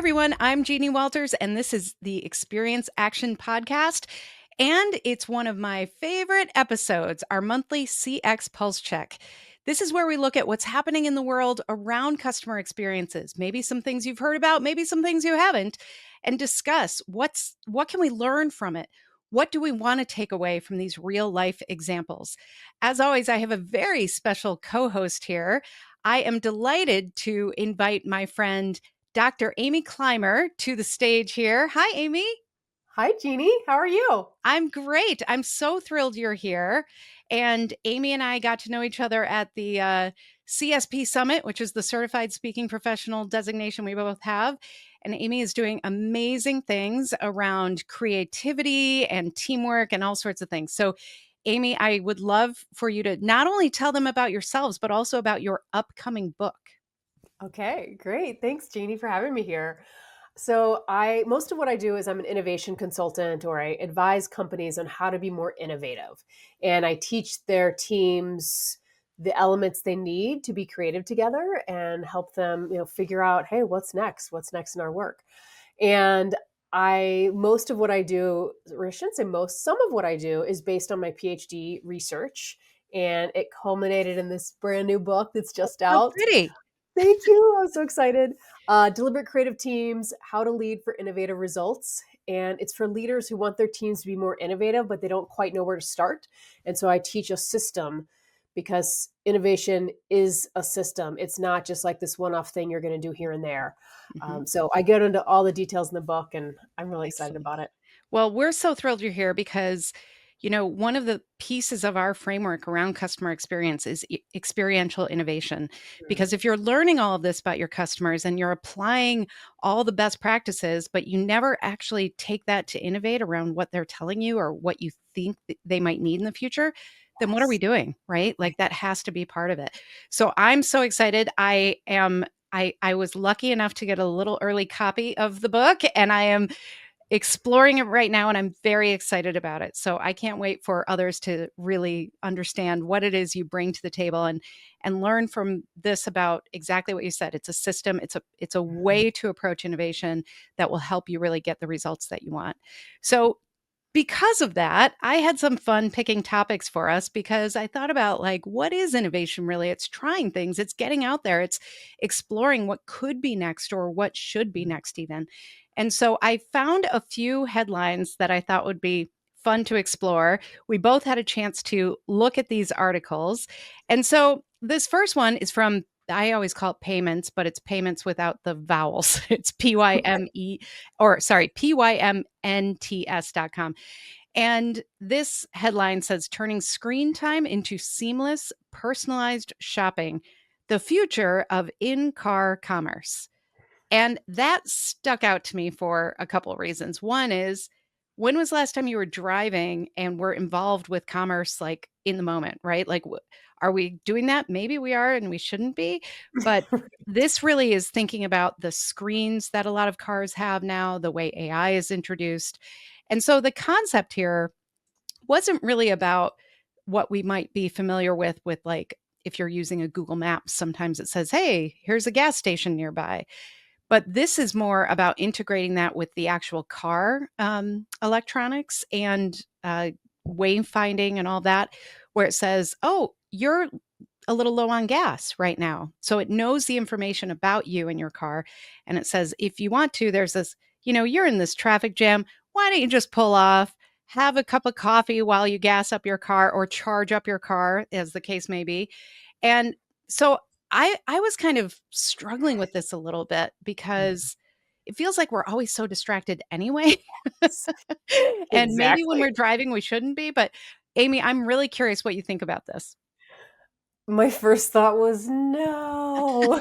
everyone. I'm Jeannie Walters, and this is the Experience Action Podcast. And it's one of my favorite episodes, our monthly CX Pulse Check. This is where we look at what's happening in the world around customer experiences, maybe some things you've heard about, maybe some things you haven't, and discuss what can we learn from it? What do we want to take away from these real life examples? As always, I have a very special co-host here. I am delighted to invite my friend Dr. Amy Climer to the stage here. Hi, Amy. Hi, Jeannie. How are you? I'm great. I'm so thrilled you're here. And Amy and I got to know each other at the CSP Summit, which is the Certified Speaking Professional designation we both have. And Amy is doing amazing things around creativity and teamwork and all sorts of things. So, Amy, I would love for you to not only tell them about yourselves, but also about your upcoming book. Okay, great. Thanks, Jeannie, for having me here. So, I most of what I do is I'm an innovation consultant, or I advise companies on how to be more innovative. And I teach their teams the elements they need to be creative together and help them, figure out, hey, what's next? What's next in our work? And I most of what I do, or I shouldn't say most, some of what I do is based on my PhD research. And it culminated in this brand new book that's just How out. pretty. Thank you. I'm so excited. Deliberate Creative Teams, How to Lead for Innovative Results. And it's for leaders who want their teams to be more innovative, but they don't quite know where to start. And so I teach a system, because innovation is a system. It's not just like this one off thing you're going to do here and there. Mhm. So I get into all the details in the book, and I'm really excited Excellent. about it. Well, we're so thrilled you're here because, one of the pieces of our framework around customer experience is experiential innovation. Mm. Because if you're learning all of this about your customers and you're applying all the best practices, but you never actually take that to innovate around what they're telling you or what you think they might need in the future, then what are we Yes. doing? Right? Right. Like that has to be part of it. So I'm so excited. I was lucky enough to get a little early copy of the book, and I am exploring it right now, and I'm very excited about it. So I can't wait for others to really understand what it is you bring to the table and learn from this about exactly what you said. It's a system, it's a way to approach innovation that will help you really get the results that you want. So because of that, I had some fun picking topics for us because I thought about like, what is innovation really? It's trying things, it's getting out there, it's exploring what could be next or what should be next, even. And so I found a few headlines that I thought would be fun to explore. We both had a chance to look at these articles. And so this first one is from, I always call it payments, but it's payments without the vowels. It's PYME, or sorry, PYMNTS.com. And this headline says turning screen time into seamless, personalized shopping, the future of in car commerce. And that stuck out to me for a couple of reasons. One is, when was the last time you were driving and were involved with commerce like in the moment, right? Like, are we doing that? Maybe we are and we shouldn't be. But this really is thinking about the screens that a lot of cars have now, the way AI is introduced. And so the concept here wasn't really about what we might be familiar with like if you're using a Google Maps, sometimes it says, hey, here's a gas station nearby. But this is more about integrating that with the actual car electronics and wayfinding and all that, where it says, oh, you're a little low on gas right now. So it knows the information about you and your car. And it says, if you want to, there's this, you're in this traffic jam. Why don't you just pull off, have a cup of coffee while you gas up your car or charge up your car, as the case may be. And so I was kind of struggling with this a little bit because it feels like we're always so distracted anyway. And maybe when Exactly. we're driving, we shouldn't be. But Amy, I'm really curious what you think about this. My first thought was no.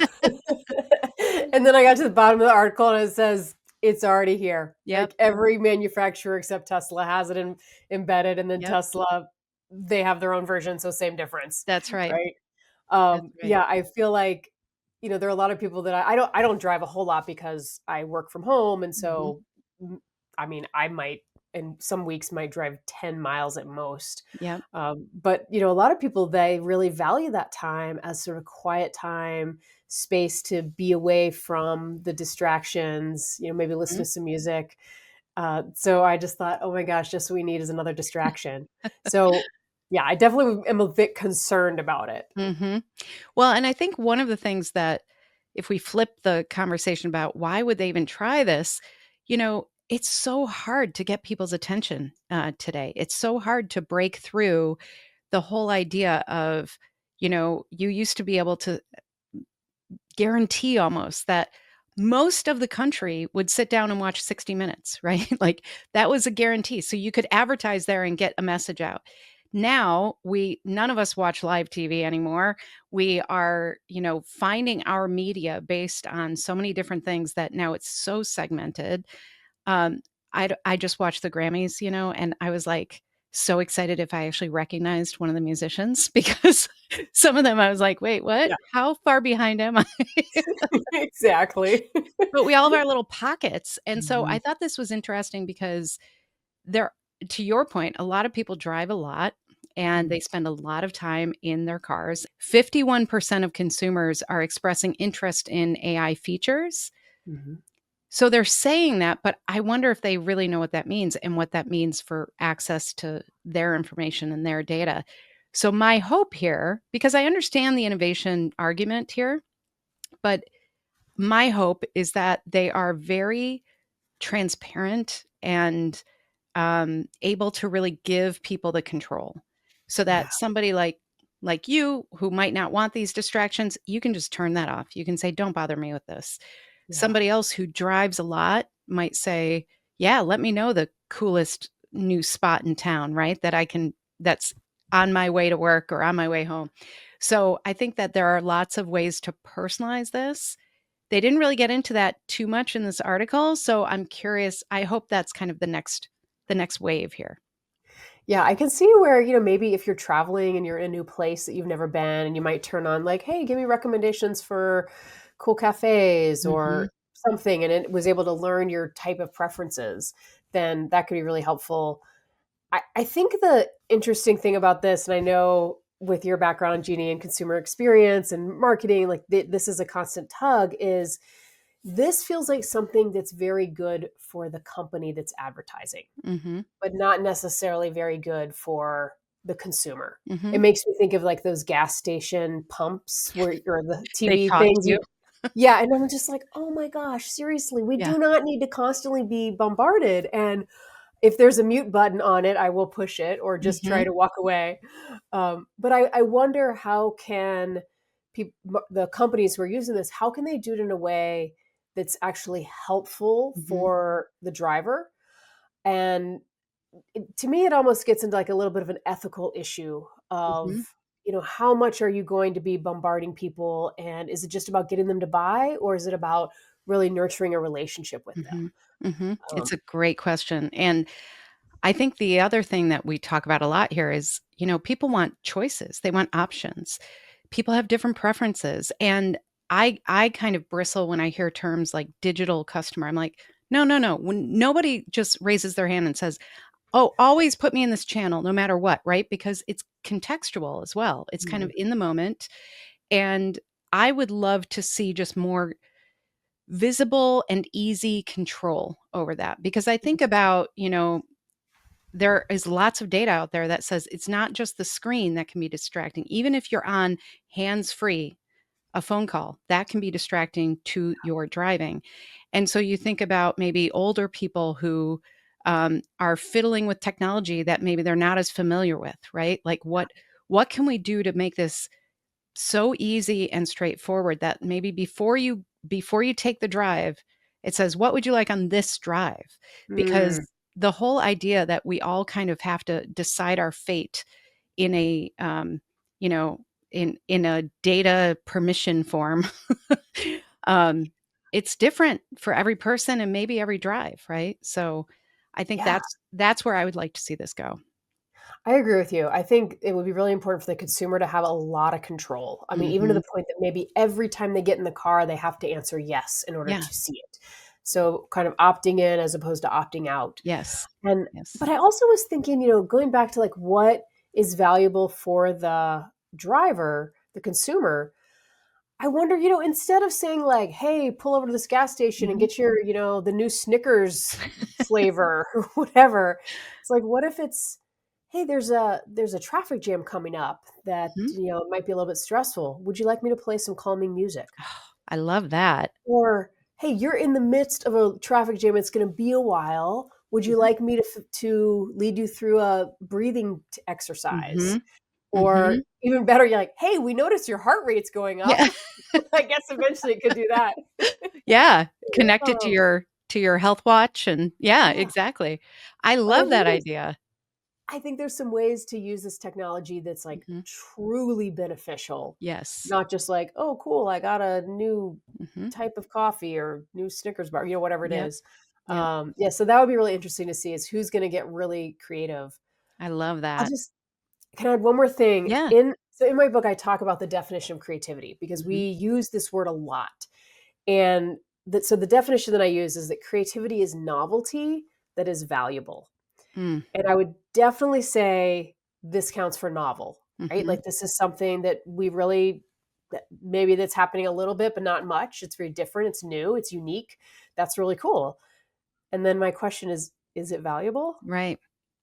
And then I got to the bottom of the article and it says it's already here. Yep. Like every manufacturer except Tesla has it embedded, and then Yep. Tesla, they have their own version, so same difference, That's right. right? That's right. Yeah, I feel like there are a lot of people that I don't drive a whole lot because I work from home, and Mhm. so I mean, I might. and some weeks might drive 10 miles at most. Yep. But a lot of people, they really value that time as sort of quiet time, space to be away from the distractions, maybe listen Mhm. to some music. So I just thought, oh my gosh, just what we need is another distraction. So yeah, I definitely am a bit concerned about it. Mhm. Well, and I think one of the things that if we flip the conversation about why would they even try this, it's so hard to get people's attention, today. It's so hard to break through the whole idea of, you used to be able to guarantee almost that most of the country would sit down and watch 60 Minutes, right? Like, that was a guarantee. So you could advertise there and get a message out. Now, we none of us watch live TV anymore. We are, finding our media based on so many different things that now it's so segmented. Um, I just watched the Grammys, and I was, like, so excited if I actually recognized one of the musicians because some of them I was like, "Wait, what? Yeah, How far behind am I?" exactly. But we all have our little pockets, and so I Mhm, thought this was interesting because there to your point, a lot of people drive a lot, and mhm, they spend a lot of time in their cars. 51% of consumers are expressing interest in AI features. mhm. So they're saying that, but I wonder if they really know what that means and what that means for access to their information and their data. So my hope here, because I understand the innovation argument here, but my hope is that they are very transparent and able to really give people the control so Yeah, that somebody like you who might not want these distractions, you can just turn that off. You can say, don't bother me with this. yeah. Somebody else who drives a lot might say, yeah, let me know the coolest new spot in town, right? That's on my way to work or on my way home. So I think that there are lots of ways to personalize this. They didn't really get into that too much in this article, so I'm curious. I hope that's kind of the next wave here. Yeah, I can see where, maybe if you're traveling and you're in a new place that you've never been and you might turn on like, "Hey, give me recommendations for cool cafes," Mhm, or something, and it was able to learn your type of preferences, then that could be really helpful. I think the interesting thing about this, and I know with your background, Jeannie, in consumer experience and marketing, like this is a constant tug, is this feels like something that's very good for the company that's advertising, mhm, but not necessarily very good for the consumer. It mhm. makes me think of like those gas station pumps where or the They TV talk to things you. you yeah, and I'm just like, "Oh my gosh, seriously, we Yeah. do not need to constantly be bombarded," and if there's a mute button on it, I will push it or just try Mhm, to walk away. But I wonder how can the companies who are using this, how can they do it in a way that's actually helpful mhm, for the driver? And to me, it almost gets into like a little bit of an ethical issue of, mhm, how much are you going to be bombarding people? And is it just about getting them to buy, or is it about really nurturing a relationship with them? mhm, mhm. Um, It's a great question, and I think the other thing that we talk about a lot here is, people want choices. They want options. People have different preferences, and I kind of bristle when I hear terms like digital customer. I'm like, "No, no, no." When nobody just raises their hand and says, "Oh, always put me in this channel no matter what," right? Because it's contextual as well. It's kind of Mhm, in the moment, and I would love to see just more visible and easy control over that because I think about, there is lots of data out there that says it's not just the screen that can be distracting. Even if you're on hands-free, a phone call, that can be distracting to your driving. And so you think about maybe older people who are fiddling with technology that maybe they're not as familiar with, right? Like what can we do to make this so easy and straightforward that maybe before you take the drive, it says, "What would you like on this drive?" Because mm. the whole idea that we all kind of have to decide our fate in a, you know, in a data permission form, um, it's different for every person and maybe every drive, right? So, I think Yeah, that's where I would like to see this go. I agree with you. I think it would be really important for the consumer to have a lot of control. I mean, even to Mhm. the point that maybe every time they get in the car, they have to answer yes in order Yeah. to see it. So kind of opting in as opposed to opting out. Yes. And Yes. but I also was thinking, going back to like what is valuable for the driver, the consumer. I wonder, instead of saying like, "Hey, pull over to this gas station and Mhm. get your, the new Snickers flavor or whatever." It's like, what if it's, "Hey, there's a traffic jam coming up that, Mhm. might be a little bit stressful. Would you like me to play some calming music?" I love that. Or, "Hey, you're in the midst of a traffic jam. It's going to be a while. Would you Mhm. like me to lead you through a breathing exercise?" Mhm. Or Mhm. even better, you're like, "Hey, we noticed your heart rate's going up." Yeah. I guess eventually it could do that. Yeah. Connect it Um, to your health watch and yeah, yeah, exactly. I but love that idea. I think there's some ways to use this technology that's, like, Mhm. truly beneficial, Yes. not just like, "Oh, cool, I got a new Mhm. type of coffee or new Snickers bar," whatever it Yep. is. Yep. Yeah, so that would be really interesting to see is who's gonna get really creative. I love I'll that. just Can I add one more thing? Yeah. In my book, I talk about the definition of creativity because we Mhm. use this word a lot. And so the definition that I use is that creativity is novelty that is valuable. Mm. And I would definitely say this counts for novel, right? Mhm. Like this is something that we really that maybe that's happening a little bit, but not much. It's very different. It's new. It's unique. That's really cool. And then my question is it valuable? Right.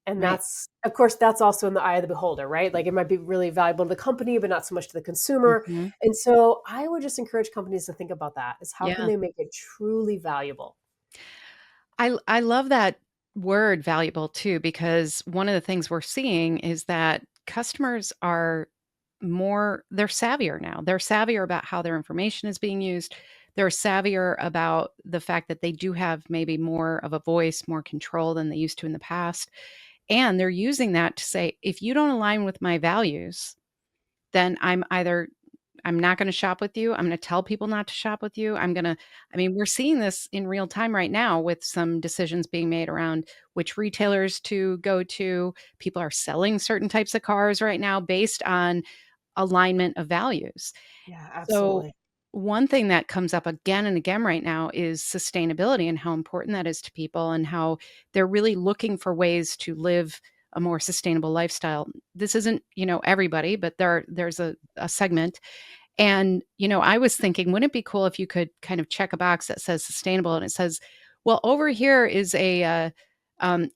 And Right. that's of course, that's also in the eye of the beholder, right? Like, it might be really valuable to the company, but not so much to the consumer, Mhm. and so I would just encourage companies to think about that, is how can Yeah. they make it truly valuable? I love that word valuable too, because one of the things we're seeing is that customers are they're savvier now. They're savvier about how their information is being used. They're savvier about the fact that they do have maybe more of a voice, more control than they used to in the past. And they're using that to say, if you don't align with my values, then I'm not gonna shop with you. I'm gonna tell people not to shop with you. I mean, we're seeing this in real time right now with some decisions being made around which retailers to go to. People are selling certain types of cars right now based on alignment of values. Yeah, So, absolutely. one thing that comes up again and again right now is sustainability and how important that is to people and how they're really looking for ways to live a more sustainable lifestyle. This isn't, everybody, but there's a segment and, I was thinking, wouldn't it be cool if you could kind of check a box that says sustainable and it says, well, over here is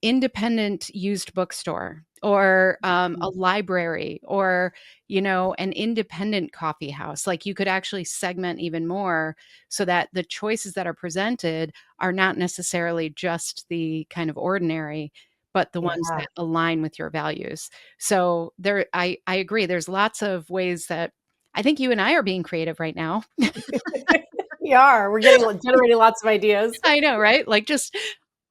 independent used bookstore or a Mhm. library or, an independent coffee house. Like you could actually segment even more so that the choices that are presented are not necessarily just the kind of ordinary, but the ones Yeah. that align with your values. So I agree. There's lots of ways that I think you and I are being creative right now. We are, we're getting generating lots of ideas. I know, right? Like just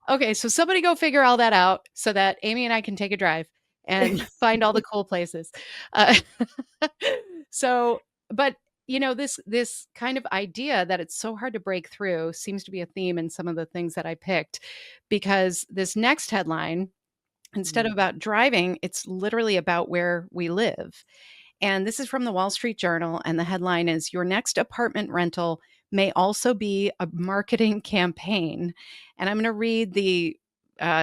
okay, so somebody go figure all that out so that Amy and I can take a drive and find all the cool places. Uh, so, but this kind of idea that it's so hard to break through seems to be a theme in some of the things that I picked because this next headline, instead of Mm. about driving, it's literally about where we live. And this is from the Wall Street Journal. And the headline is Your next apartment rental may also be a marketing campaign. And I'm going to read the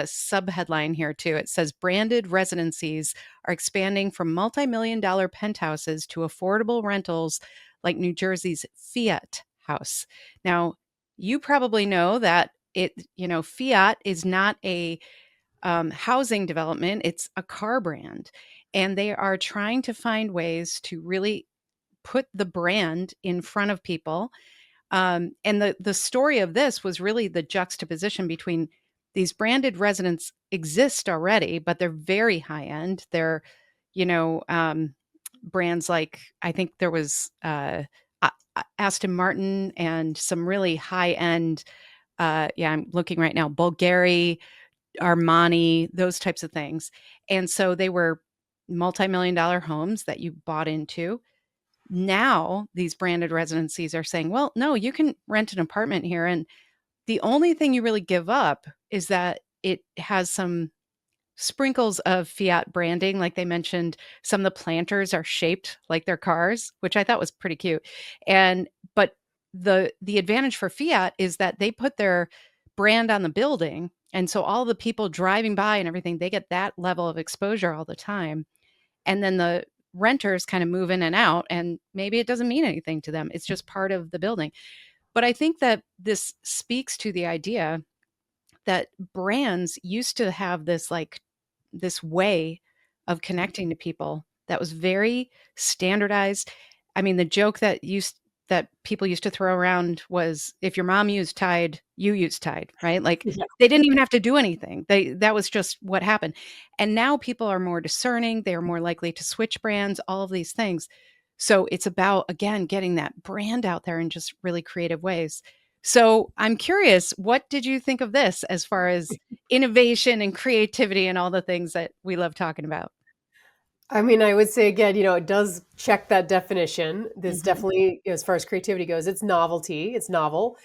sub headline here too. It says branded residencies are expanding from multi-million dollar penthouses to affordable rentals like New Jersey's Fiat House. Now, you probably know that Fiat is not a housing development, it's a car brand. And they are trying to find ways to really put the brand in front of people. And the story of this was really the juxtaposition between these branded residents exist already, but they're very high end. They're, you know, um, brands like I think there was Aston Martin and some really high end. Yeah, I'm looking right now. Bulgari, Armani, those types of things. And so they were multi-million dollar homes that you bought into. Now these branded residencies are saying, well, no, you can rent an apartment here. And the only thing you really give up is that it has some sprinkles of Fiat branding. Like they mentioned, some of the planters are shaped like their cars, which I thought was pretty cute. And, but the advantage for Fiat is that they put their brand on the building, and so all the people driving by and everything, they get that level of exposure all the time. And then the renters kind of move in and out, and maybe it doesn't mean anything to them. It's just part of the building. But I think that this speaks to the idea that brands used to have this like this way of connecting to people that was very standardized. I mean, the joke that people used to throw around was if your mom used Tide, you use Tide, right? Like Yeah. they didn't even have to do anything. That was just what happened. And now people are more discerning, they are more likely to switch brands, all of these things. So it's about again getting that brand out there in just really creative ways. So I'm curious, what did you think of this as far as innovation and creativity and all the things that we love talking about? I mean, I would say again, it does check that definition. This Mhm. definitely, as far as creativity goes, it's novelty, it's novel.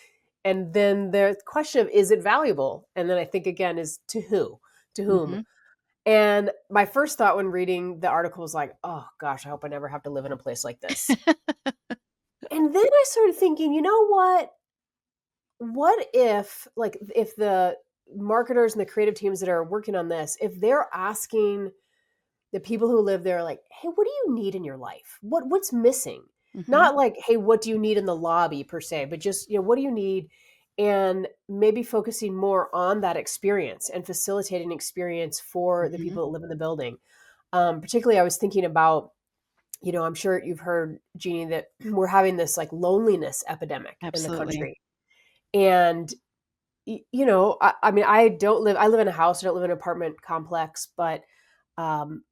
And then the question of is it valuable? And then I think again is to who? To whom? Mhm. And my first thought when reading the article was like, oh gosh, I hope I never have to live in a place like this. And then I started thinking, you know what? What if, like, if the marketers and the creative teams that are working on this, if they're asking the people who live there, like, hey, what do you need in your life? What's missing? Mhm. Not like, hey, what do you need in the lobby per se, but just, what do you need? And maybe focusing more on that experience and facilitating experience for the Mhm. people that live in the building. Particularly, I was thinking about, I'm sure you've heard, Jeannie, that we're having this like loneliness epidemic in the Absolutely. country. And I mean, I live in a house, I don't live in an apartment complex, but um,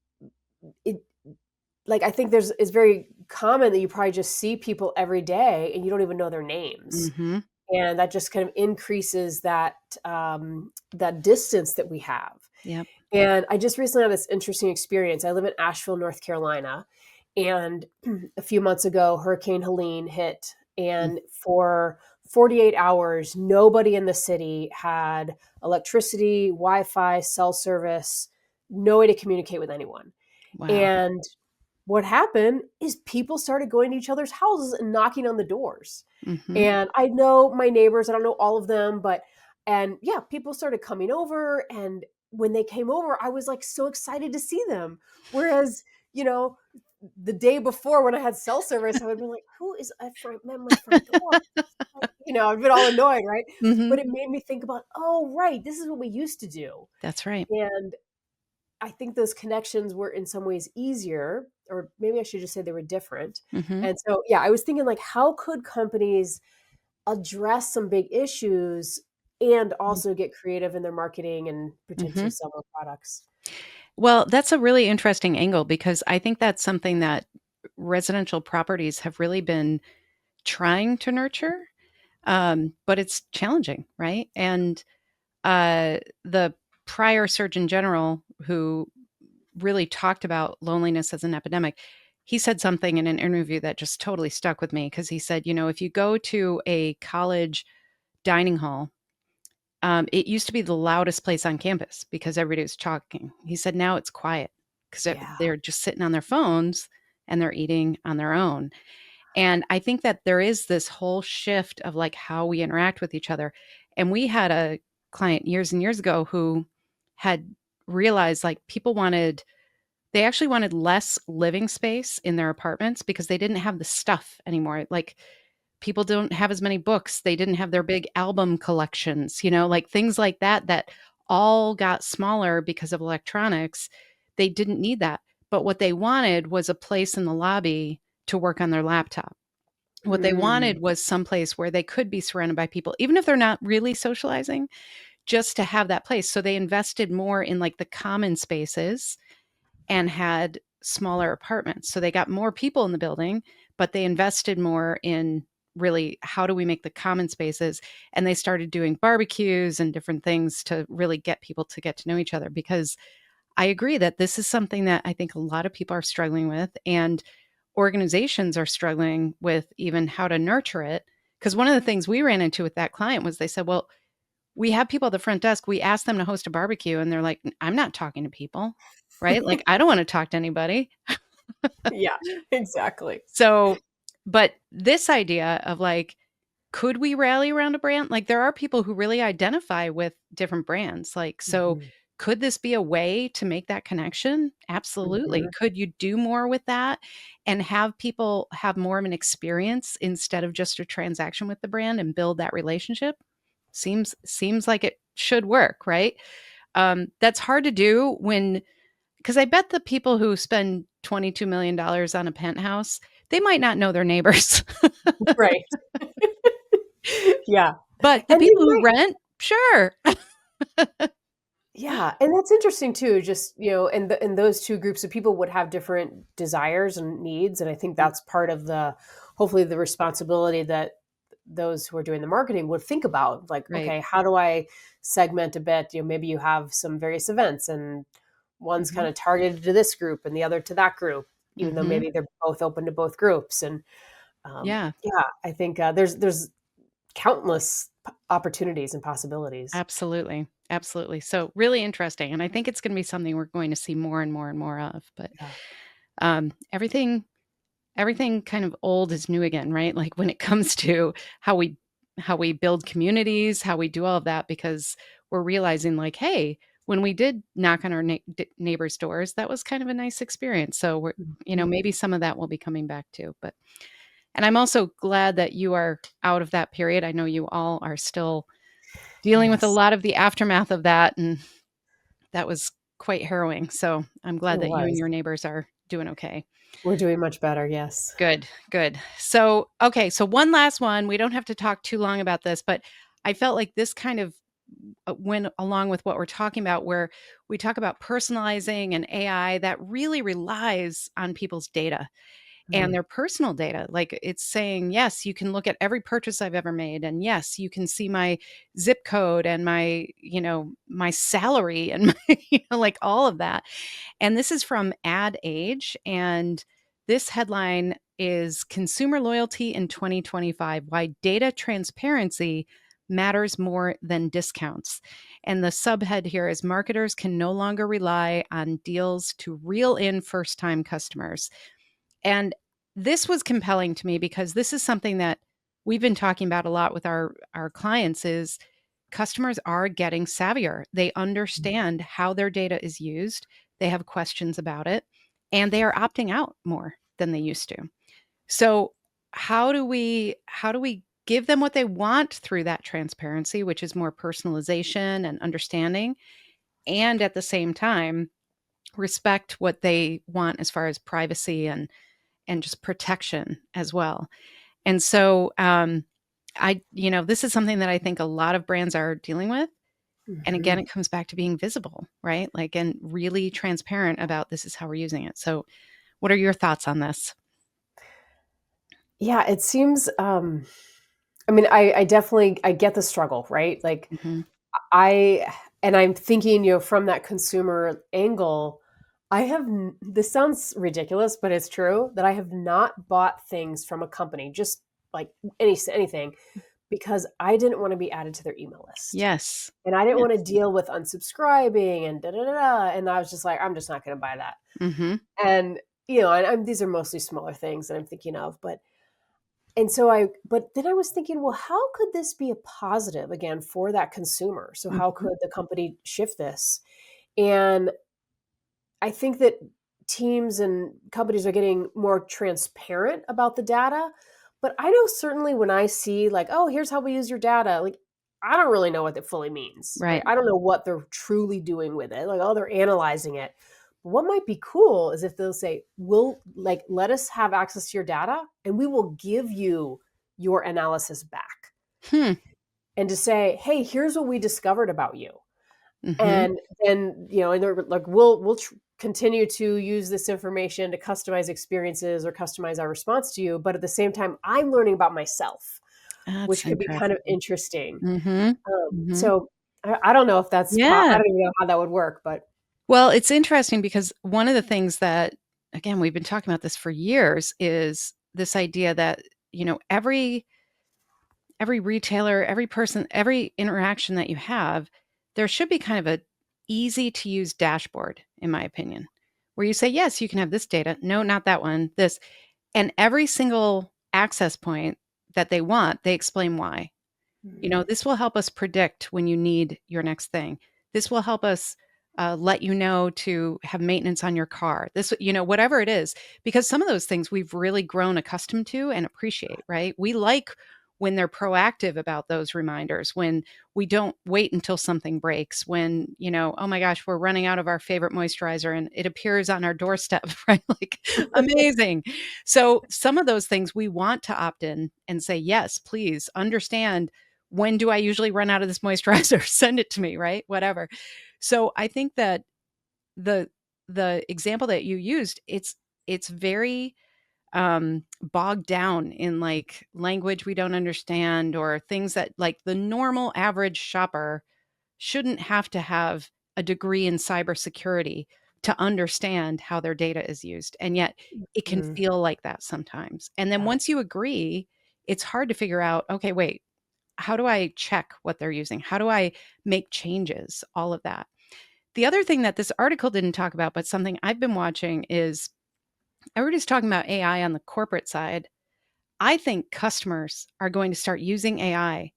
it, like, I think it's very common that you probably just see people every day and you don't even know their names. Mhm. And that just kind of increases that distance that we have. Yep. And I just recently had this interesting experience. I live in Asheville, North Carolina, and a few months ago, Hurricane Helene hit, Mm. and for 48 hours, nobody in the city had electricity, Wi-Fi, cell service, no way to communicate with anyone. Wow. And what happened is people started going to each other's houses and knocking on the doors. Mhm. And I know my neighbors, I don't know all of them, but and yeah, people started coming over, and when they came over, I was like so excited to see them. Whereas, you know, the day before when I had cell service, I would be like, who is at my front door? I've been all annoyed, right? Mhm. But it made me think about, oh, right, this is what we used to do. That's right. And I think those connections were in some ways easier, or maybe I should just say they were different. Mhm. And so, yeah, I was thinking like, how could companies address some big issues and Mm. also get creative in their marketing and potentially Mhm. sell more products? Well, that's a really interesting angle because I think that's something that residential properties have really been trying to nurture, but it's challenging, right? And the prior Surgeon General who really talked about loneliness as an epidemic, he said something in an interview that just totally stuck with me because he said, if you go to a college dining hall, it used to be the loudest place on campus because everybody was talking. He said now it's quiet because Yeah. they're just sitting on their phones and they're eating on their own. And I think that there is this whole shift of like how we interact with each other. And we had a client years and years ago who had realized like they actually wanted less living space in their apartments because they didn't have the stuff anymore. Like people don't have as many books. They didn't have their big album collections, like things like that, that all got smaller because of electronics. They didn't need that. But what they wanted was a place in the lobby to work on their laptop. What they Mm. wanted was someplace where they could be surrounded by people, even if they're not really socializing, just to have that place. So they invested more in like the common spaces and had smaller apartments. So they got more people in the building, but they invested more in really how do we make the common spaces, and they started doing barbecues and different things to really get people to get to know each other because I agree that this is something that I think a lot of people are struggling with and organizations are struggling with even how to nurture it. Because one of the things we ran into with that client was they said, well, we have people at the front desk. We asked them to host a barbecue and they're like, I'm not talking to people, right? Like, I don't want to talk to anybody. Yeah, exactly. So, but this idea of like could we rally around a brand? Like, there are people who really identify with different brands. Like, so Mhm. could this be a way to make that connection? Absolutely. Mhm. Could you do more with that and have people have more of an experience instead of just a transaction with the brand and build that relationship? Seems like it should work, right? That's hard to do when, because I bet the people who spend $22 million on a penthouse, they might not know their neighbors. Right. Yeah. But the And they people who might rent, sure. yeah, and that's interesting too, just, and those 2 groups of people would have different desires and needs, and I think Mm, that's part of the hopefully the responsibility that those who are doing the marketing would think about, like, right. "Okay, how do I segment a bit?" Maybe you have some various events, and one's Mhm, kinda targeted to this group and the other to that group, even though mhm. maybe they're both open to both groups, and, Yeah, yeah, I think, there's countless p opportunities and possibilities. absolutely, absolutely. So, really interesting, and I think it's gonna be something we're going to see more and more and more of, but, Yeah. everything kind of old is new again, right? Like, when it comes to how we how we build communities, how we do all of that, because we're realizing, like, "Hey, when we did knock on our neighbors' doors, that was kind of a nice experience." So, Mhm. maybe some of that will be coming back too, but and I'm also glad that you are out of that period. I know you all are still dealing with a Yes, lot of the aftermath of that, and that was quite harrowing. So I'm it glad that you and was. your neighbors are doing okay. We're doing much better, yes. Good, good. So, okay, so one last one. We don't have to talk too long about this, but I felt like this kind of went along with what we're talking about, where we talk about personalizing and AI that really relies on people's data and Mm, their personal data. Like, it's saying, yes, you can look at every purchase I've ever made. And yes, you can see my zip code and my salary and my, like all of that. And this is from Ad Age. And this headline is Consumer Loyalty in 2025: Why Data Transparency Matters More Than Discounts. And the subhead here is Marketers can no longer rely on deals to reel in first time customers. And this was compelling to me because this is something that we've been talking about a lot with our clients is customers are getting savvier. They mm, understand how their data is used. They have questions about it and they are opting out more than they used to. So, how do we give them what they want through that transparency, which is more personalization and understanding, and at the same time respect what they want as far as privacy and just protection as well. And so, this is something that I think a lot of brands are dealing with. And again, mhm. it comes back to being visible, right? Like, and really transparent about this is how we're using it. So, what are your thoughts on this? Yeah, it seems, I mean, I definitely I get the struggle, right? Like, Mhm. I and I'm thinking, from that consumer angle, I have n this sounds ridiculous, but it's true, that I have not bought things from a company, just, like, anything, because I didn't wanna be added to their email list. Yes. And I didn't wanna Yes. deal with unsubscribing and da da da da, and I was just like, "I'm just not gonna buy that." Mhm. And, and these are mostly smaller things that I'm thinking of, but then I was thinking, well, how could this be a positive again for that consumer? So how Mhm. could the company shift this? And I think that teams and companies are getting more transparent about the data, but I know certainly when I see like, oh, here's how we use your data, like I don't really know what that fully means, right? Right. I don't know what they're truly doing with it. Like, oh, they're analyzing it. What might be cool is if they'll say, we'll like let us have access to your data and we will give you your analysis back. Hmm. And to say, hey, here's what we discovered about you. Mhm. And then, and they're like, we'll continue to use this information to customize experiences or customize our response to you. But at the same time, I'm learning about myself, which That's could be kind of interesting. interesting. Mhm. Mhm. So I don't know if I Yeah. don't even know how that would work, but Well, it's interesting because one of the things that, again, we've been talking about this for years is this idea that, every retailer, every person, every interaction that you have, there should be kind of a easy to use dashboard, in my opinion, where you say, yes, you can have this data. No, not that one. This, and every single access point that they want, they explain why. Mhm. This will help us predict when you need your next thing. This will help us let you know to have maintenance on your car. This, whatever it is, because some of those things we've really grown accustomed to and appreciate, right? We like when they're proactive about those reminders, when we don't wait until something breaks, when, oh my gosh, we're running out of our favorite moisturizer and it appears on our doorstep, right? Like, amazing. So, some of those things we want to opt in and say, yes, please understand, when do I usually run out of this moisturizer? Send it to me, right? Whatever. So I think that the the example that you used, it's very bogged down in like language we don't understand, or things that like the normal average shopper shouldn't have to have a degree in cybersecurity to understand how their data is used. And yet it can Mhm. feel like that sometimes. And then Yeah. once you agree, it's hard to figure out, okay, wait, how do I check what they're using? How do I make changes? All of that. The other thing that this article didn't talk about, but something I've been watching, is everybody's talking about AI on the corporate side. I think customers are going to start using AI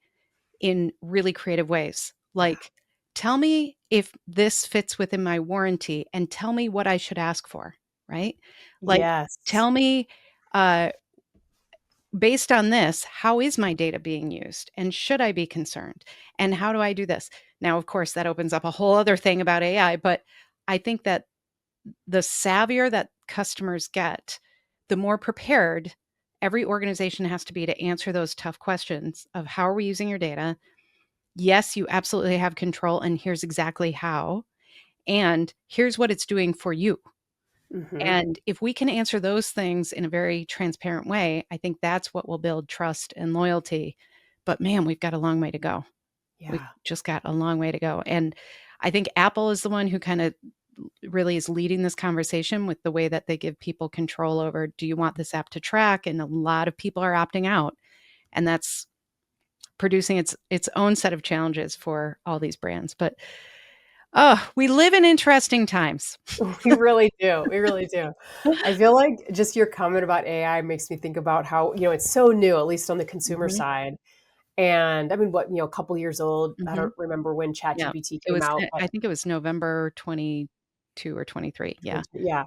in really creative ways. Yeah. Like, tell me if this fits within my warranty and tell me what I should ask for, right? Like, Yes. tell me, uh, based on this, how is my data being used? And should I be concerned? And how do I do this? Now, of course, that opens up a whole other thing about AI, but I think that the savvier that customers get, the more prepared every organization has to be to answer those tough questions of, how are we using your data? Yes, you absolutely have control, and here's exactly how. And here's what it's doing for you. Mhm. And if we can answer those things in a very transparent way, I think that's what will build trust and loyalty. But man, we've got a long way to go. We've Yeah. just got a long way to go. And I think Apple is the one who kind of really is leading this conversation with the way that they give people control over, do you want this app to track? And a lot of people are opting out. And that's producing its own set of challenges for all these brands. But oh, we live in interesting times. We really do. We really do. I feel like just your comment about AI makes me think about how, it's so new, at least on the consumer Mhm, side. And I mean, a couple years old. I mhm. don't remember when Yeah. ChatGPT It came was out, but I think it was November 22 or 23. Yeah, yeah,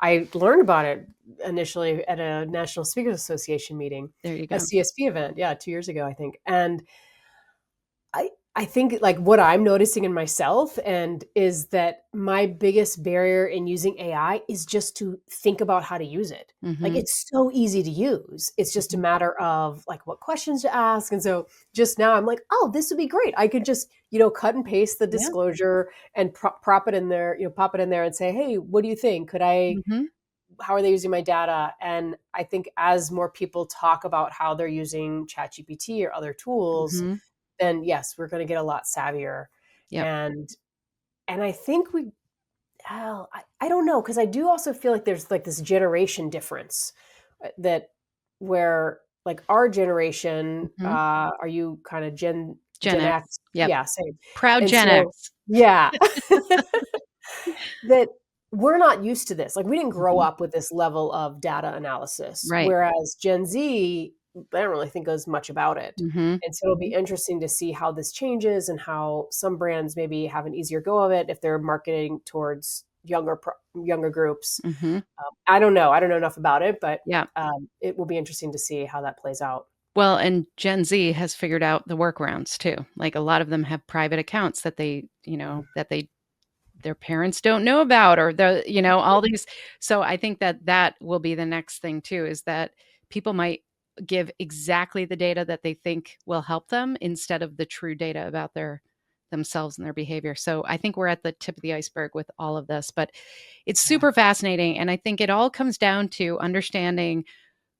I learned about it initially at a National Speakers Association meeting, there you a go. CSP event. Yeah, 2 years ago, I think. And I think like what I'm noticing in myself and is that my biggest barrier in using AI is just to think about how to use it. Like Mhm, it's so easy to use. It's just a mhm. matter of like what questions to ask. And so just now I'm like, oh, this would be great. I could just, cut and paste the Yeah. disclosure and prop it in there, pop it in there and say, hey, what do you think? Mhm, How are they using my data? And I think as more people talk about how they're using ChatGPT or other tools, mhm. then yes, we're going to get a lot savvier. Yep. And I think I don't know, because I do also feel like there's like this generation difference that where like our generation, Mhm. are you kind of Gen Gen X. X? Yep. Yeah, same. Proud And Gen so X. yeah, that we're not used to this. Like we didn't grow Mhm. up with this level of data analysis, Right. whereas Gen Z, I don't really think as much about it. Mhm. And so it'll be interesting to see how this changes and how some brands maybe have an easier go of it if they're marketing towards younger groups. Mhm. I don't know. I don't know enough about it, but Yeah. it will be interesting to see how that plays out. Well, and Gen Z has figured out the workarounds too. Like, a lot of them have private accounts that their parents don't know about, or all these. So I think that that will be the next thing too, is that people might give exactly the data that they think will help them instead of the true data about themselves and their behavior. So I think we're at the tip of the iceberg with all of this, but it's Yeah. super fascinating. And I think it all comes down to understanding,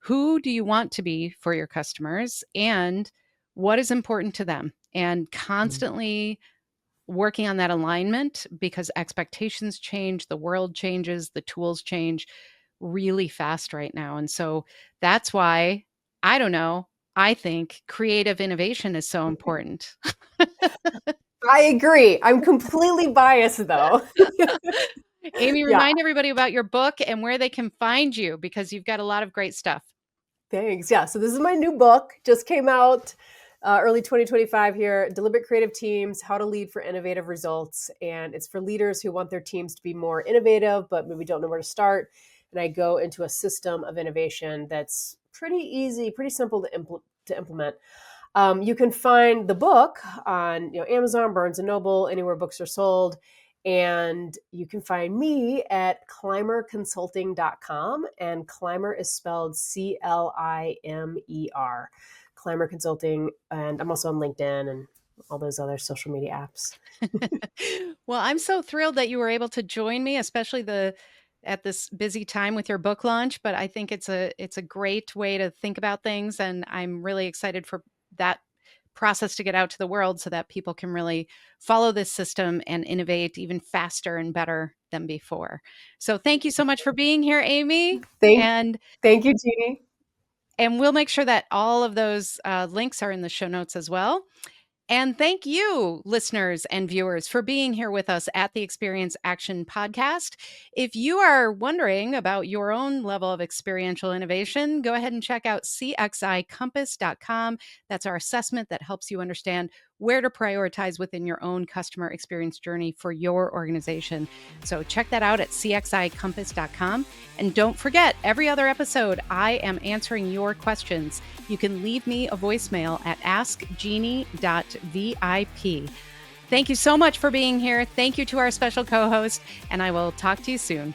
who do you want to be for your customers, and what is important to them, and Mm. constantly working on that alignment, because expectations change, the world changes, the tools change really fast right now. And so that's why, I don't know, I think creative innovation is so important. I agree. I'm completely biased though. Amy, Yeah. remind everybody about your book and where they can find you, because you've got a lot of great stuff. Thanks. Yeah. So this is my new book, just came out early 2025 here. Deliberate Creative Teams: How to Lead for Innovative Results. And it's for leaders who want their teams to be more innovative, but maybe don't know where to start. And I go into a system of innovation that's pretty easy, pretty simple to implement. You can find the book on Amazon, Barnes and Noble, anywhere books are sold. And you can find me at climerconsulting.com. And Climer is spelled Climer. Climer Consulting. And I'm also on LinkedIn and all those other social media apps. Well, I'm so thrilled that you were able to join me, especially at this busy time with your book launch, but I think it's a great way to think about things, and I'm really excited for that process to get out to the world so that people can really follow this system and innovate even faster and better than before. So thank you so much for being here, Amy. Thank, And thank you, Jeannie. we'll make sure that all of those links are in the show notes as well. And thank you, listeners and viewers, for being here with us at the Experience Action Podcast. If you are wondering about your own level of experiential innovation, go ahead and check out cxicompass.com. That's our assessment that helps you understand where to prioritize within your own customer experience journey for your organization. So check that out at cxicompass.com. And don't forget, every other episode, I am answering your questions. You can leave me a voicemail at askjeannie.vip. Thank you so much for being here. Thank you to our special co-host, and I will talk to you soon.